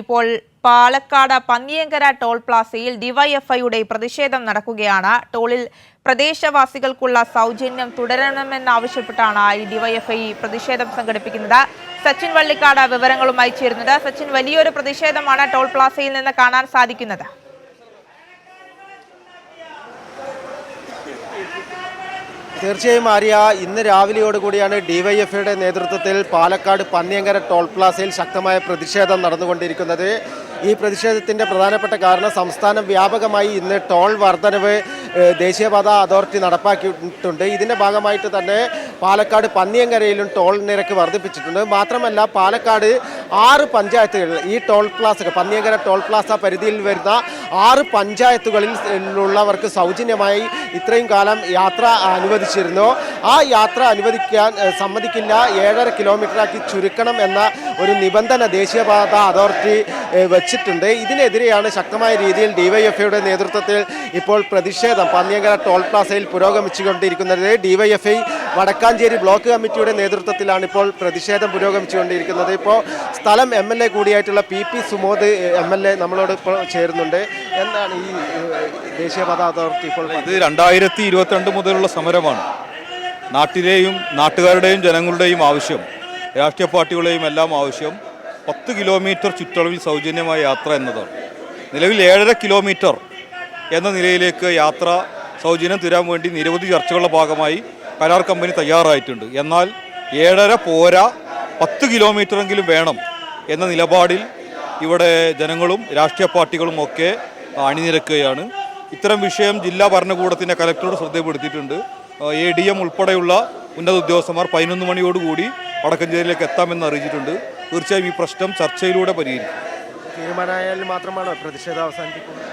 ഇപ്പോൾ പാലക്കാട് പന്നിയങ്കര ടോൾ പ്ലാസയിൽ ഡിവൈഎഫ്ഐയുടെ പ്രതിഷേധം നടക്കുകയാണ്. ടോളിൽ പ്രദേശവാസികൾക്കുള്ള സൗജന്യം തുടരണമെന്നാവശ്യപ്പെട്ടാണ് ഈ ഡിവൈഎഫ്ഐ പ്രതിഷേധം സംഘടിപ്പിക്കുന്നത്. സച്ചിൻ വള്ളിക്കാട് വിവരങ്ങളുമായി ചേരുന്നത്. സച്ചിൻ, വലിയൊരു പ്രതിഷേധമാണ് ടോൾ പ്ലാസയിൽ നിന്ന് കാണാൻ സാധിക്കുന്നത്. തീർച്ചയായും ആര്യ, ഇന്ന് രാവിലെയോടുകൂടിയാണ് ഡിവൈഎഫ്ഐയുടെ നേതൃത്വത്തിൽ പാലക്കാട് പന്നിയങ്കര ടോൾ പ്ലാസയിൽ ശക്തമായ പ്രതിഷേധം നടന്നുകൊണ്ടിരിക്കുന്നത്. ഈ പ്രതിഷേധത്തിൻ്റെ പ്രധാനപ്പെട്ട കാരണം സംസ്ഥാന വ്യാപകമായി ഇന്ന് ടോൾ വർധനവ് ദേശീയപാത അതോറിറ്റി നടപ്പാക്കിയിട്ടുണ്ട്. ഇതിൻ്റെ ഭാഗമായിട്ട് തന്നെ പാലക്കാട് പന്നിയങ്കരയിലും ടോൾ നിരക്ക് വർദ്ധിപ്പിച്ചിട്ടുണ്ട്. മാത്രമല്ല, പാലക്കാട് 6 പഞ്ചായത്തുകൾ ഈ toll plaza Panniyankara toll plaza പരിധിയിൽ വരുന്ന 6 പഞ്ചായത്തുകളിൽ ഉള്ളവർക്ക് സൗജന്യമായി ഇത്രയും കാലം യാത്ര അനുവദിച്ചിരുന്നു. ആ യാത്ര അനുവദിക്കാൻ സമ്മതിക്കില്ല, 7.5 കിലോമീറ്ററാക്കി ചുരുക്കണം എന്ന ഒരു നിബന്ധന ദേശീയപാത അതോറിറ്റി വെച്ചിട്ടുണ്ട്. ഇതിനെതിരെയാണ് ശക്തമായ രീതിയിൽ ഡിവൈഎഫ്ഐയുടെ നേതൃത്വത്തിൽ ഇപ്പോൾ പ്രതിഷേധം പന്നിയങ്കര ടോൾ പ്ലാസയിൽ പുരോഗമിച്ചുകൊണ്ടിരിക്കുന്നത്. ഡിവൈഎഫ്ഐ വടക്കാഞ്ചേരി ബ്ലോക്ക് കമ്മിറ്റിയുടെ നേതൃത്വത്തിലാണ് ഇപ്പോൾ പ്രതിഷേധം പുരോഗമിച്ചുകൊണ്ടിരിക്കുന്നത്. ഇപ്പോൾ സ്ഥലം MLA കൂടിയായിട്ടുള്ള PP സുമോദ് MLA നമ്മളോട് ഇപ്പോൾ ചേരുന്നുണ്ട്. എന്താണ് ഈ ദേശീയപാത അതോറിറ്റി ഇപ്പോൾ? ഇത് 2022 മുതലുള്ള സമരമാണ്. നാട്ടിലെയും നാട്ടുകാരുടെയും ജനങ്ങളുടെയും ആവശ്യം, രാഷ്ട്രീയ പാർട്ടികളുടെയും എല്ലാം ആവശ്യം 10 കിലോമീറ്റർ ചുറ്റളവിൽ സൗജന്യമായ യാത്ര എന്നതാണ്. നിലവിൽ 7.5 കിലോമീറ്റർ എന്ന നിലയിലേക്ക് യാത്ര സൗജന്യം തരാൻ വേണ്ടി നിരവധി ചർച്ചകളുടെ ഭാഗമായി കരാർ കമ്പനി തയ്യാറായിട്ടുണ്ട്. എന്നാൽ 7.5 പോരാ, 10 കിലോമീറ്ററെങ്കിലും വേണം എന്ന നിലപാടിൽ ഇവിടെ ജനങ്ങളും രാഷ്ട്രീയ പാർട്ടികളും ഒക്കെ അണിനിരക്കുകയാണ്. ഇത്തരം വിഷയം ജില്ലാ ഭരണകൂടത്തിൻ്റെ കലക്ടറോട് ശ്രദ്ധപ്പെടുത്തിയിട്ടുണ്ട്. ADM ഉൾപ്പെടെയുള്ള ഉന്നത ഉദ്യോഗസ്ഥന്മാർ 11 മണിയോടുകൂടി വടക്കഞ്ചേരിയിലേക്ക് എത്താമെന്ന് അറിയിച്ചിട്ടുണ്ട്. തീർച്ചയായും ഈ പ്രശ്നം ചർച്ചയിലൂടെ പരിഹരിക്കും. തീരുമാനമായാൽ മാത്രമാണോ പ്രതിഷേധം അവസാനിപ്പിക്കുന്നത്?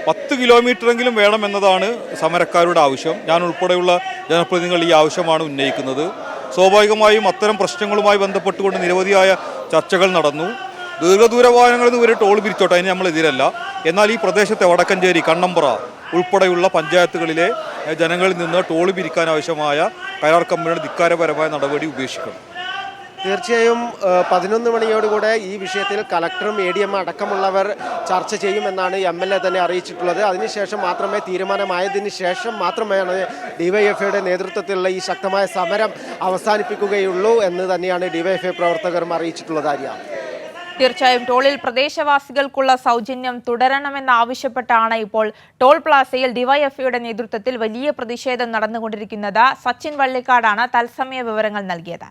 10 കിലോമീറ്ററെങ്കിലും വേണമെന്നതാണ് സമരക്കാരുടെ ആവശ്യം. ഞാൻ ഉൾപ്പെടെയുള്ള ജനപ്രതിനിധികൾ ഈ ആവശ്യമാണ് ഉന്നയിക്കുന്നത്. സ്വാഭാവികമായും അത്തരം പ്രശ്നങ്ങളുമായി ബന്ധപ്പെട്ടുകൊണ്ട് നിരവധിയായ ചർച്ചകൾ നടന്നു. ദീർഘദൂര വാഹനങ്ങളിൽ നിന്ന് ഒരു ടോൾ പിരിച്ചോട്ടെ, അതിന് നമ്മൾ എതിരല്ല. എന്നാൽ ഈ പ്രദേശത്തെ വടക്കഞ്ചേരി, കണ്ണമ്പ്ര ഉൾപ്പെടെയുള്ള പഞ്ചായത്തുകളിലെ ജനങ്ങളിൽ നിന്ന് ടോൾ പിരിക്കാൻ ആവശ്യമായ കരാർ കമ്പനിയുടെ ധിക്കാരപരമായ നടപടി ഉപേക്ഷിക്കണം. തീർച്ചയായും 11 മണിയോടുകൂടെ ഈ വിഷയത്തിൽ കലക്ടറും ADM അടക്കമുള്ളവർ ചർച്ച ചെയ്യുമെന്നാണ് MLA തന്നെ അറിയിച്ചിട്ടുള്ളത്. അതിനുശേഷം മാത്രമേ തീരുമാനമായതിന് ശേഷം മാത്രമാണ് ഡിവൈഎഫ്ഐയുടെ നേതൃത്വത്തിലുള്ള ഈ ശക്തമായ സമരം അവസാനിപ്പിക്കുകയുള്ളൂ എന്ന് തന്നെയാണ് ഡിവൈഎഫ്ഐ പ്രവർത്തകരും അറിയിച്ചിട്ടുള്ളത്. ആര്യ, തീർച്ചയായും ടോളിൽ പ്രദേശവാസികൾക്കുള്ള സൗജന്യം തുടരണമെന്നാവശ്യപ്പെട്ടാണ് ഇപ്പോൾ ടോൾ പ്ലാസയിൽ ഡിവൈഎഫ്ഐയുടെ നേതൃത്വത്തിൽ വലിയ പ്രതിഷേധം നടന്നുകൊണ്ടിരിക്കുന്നത്. സച്ചിൻ വള്ളിക്കാടാണ് തത്സമയ വിവരങ്ങൾ നൽകിയത്.